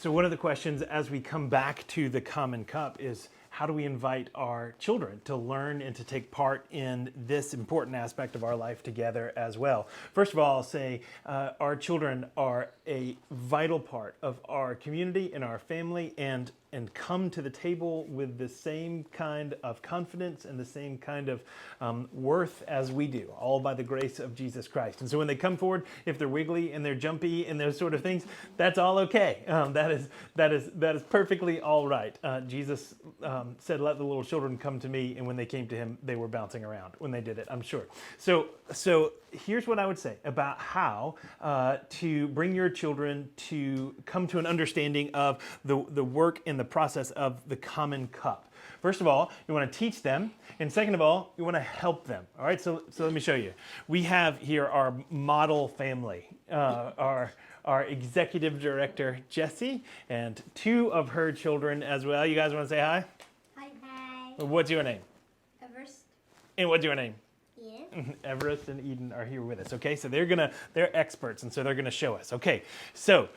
So one of the questions as we come back to the common cup is, how do we invite our children to learn and to take part in this important aspect of our life together as well? First of all, I'll say our children are a vital part of our community and our family, and come to the table with the same kind of confidence and the same kind of worth as we do, all by the grace of Jesus Christ. And so when they come forward, if they're wiggly and they're jumpy and those sort of things, that's all okay. That is perfectly all right. Jesus said, "Let the little children come to me," and when they came to him, they were bouncing around when they did it, I'm sure. So here's what I would say about how to bring your children to come to an understanding of the work and the process of the common cup. First of all, you want to teach them, and second of all, you want to help them. All right, so let me show you. We have here our model family, our executive director, Jessie, and two of her children as well. You guys want to say hi? Hi. What's your name? Everest. And what's your name? Eden. Everest and Eden are here with us. Okay, so they're experts, and so they're gonna show us. Okay, so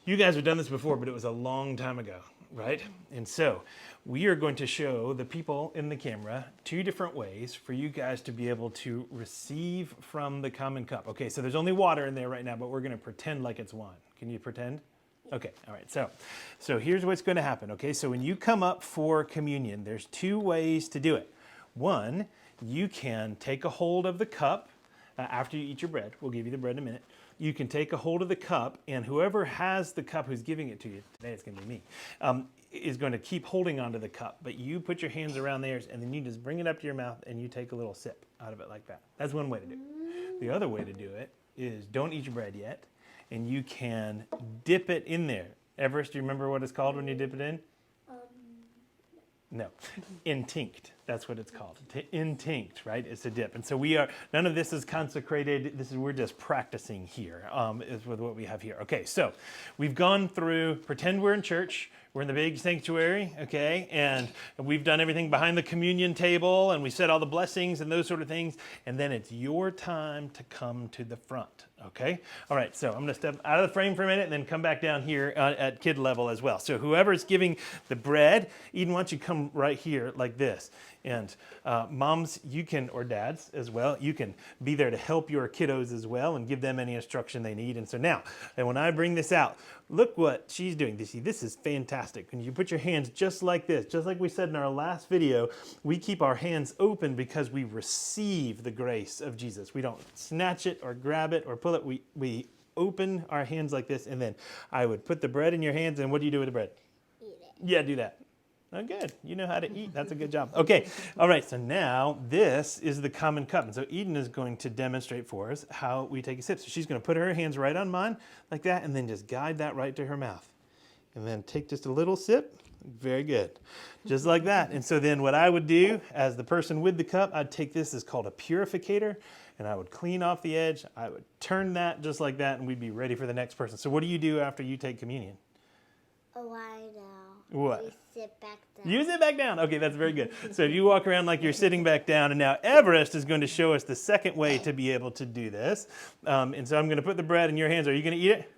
you guys have done this before, but it was a long time ago, right? And so we are going to show the people in the camera two different ways for you guys to be able to receive from the common cup. Okay, so there's only water in there right now, but we're gonna pretend like it's wine. Can you pretend? Okay, all right, so here's what's gonna happen, okay? So when you come up for communion, there's two ways to do it. One, you can take a hold of the cup after you eat your bread. We'll give you the bread in a minute. You can take a hold of the cup, and whoever has the cup, who's giving it to you, today it's going to be me, is going to keep holding onto the cup. But you put your hands around theirs, and then you just bring it up to your mouth, and you take a little sip out of it like that. That's one way to do it. The other way to do it is don't eat your bread yet, and you can dip it in there. Everest, do you remember what it's called when you dip it in? No, intinct. That's what it's called. Intinct, right? It's a dip. And so none of this is consecrated. We're just practicing here, is with what we have here. Okay, so we've gone through, pretend we're in church. We're in the big sanctuary, okay? And we've done everything behind the communion table, and we said all the blessings and those sort of things. And then it's your time to come to the front, okay? All right, so I'm going to step out of the frame for a minute and then come back down here at kid level as well. So whoever's giving the bread, Eden, why don't you come right here like this? And moms, you can, or dads as well, you can be there to help your kiddos as well and give them any instruction they need. And so now, and when I bring this out, look what she's doing. You see, this is fantastic. When you put your hands just like this, just like we said in our last video, we keep our hands open because we receive the grace of Jesus. We don't snatch it or grab it or pull it. We open our hands like this, and then I would put the bread in your hands, and what do you do with the bread? Eat it. Yeah, do that. Oh, good. You know how to eat. That's a good job. Okay. All right. So now this is the common cup. And so Eden is going to demonstrate for us how we take a sip. So she's going to put her hands right on mine like that, and then just guide that right to her mouth. And then take just a little sip. Very good. Just like that. And so then what I would do as the person with the cup, I'd take this, is called a purificator, and I would clean off the edge. I would turn that just like that, and we'd be ready for the next person. So what do you do after you take communion? Awhile. What? You sit back down. You sit back down. Okay, that's very good. So you walk around like you're sitting back down, and now Everest is going to show us the second way to be able to do this. And so I'm going to put the bread in your hands. Are you going to eat it?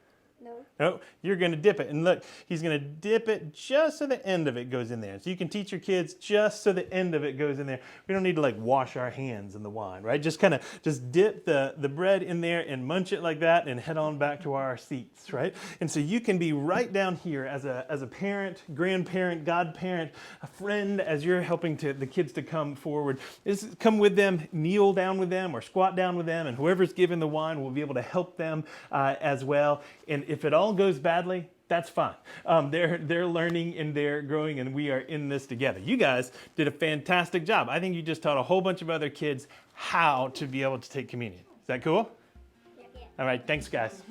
No, you're going to dip it. And look, he's going to dip it just so the end of it goes in there. So you can teach your kids just so the end of it goes in there. We don't need to like wash our hands in the wine, right? Just dip the bread in there and munch it like that and head on back to our seats, right? And so you can be right down here as a parent, grandparent, godparent, a friend, as you're helping the kids to come forward. Just come with them, kneel down with them, or squat down with them, and whoever's giving the wine will be able to help them as well. And if it all goes badly, that's fine. They're learning and they're growing, and we are in this together. You guys did a fantastic job. I think you just taught a whole bunch of other kids how to be able to take communion. Is that cool? Yeah. All right, thanks guys.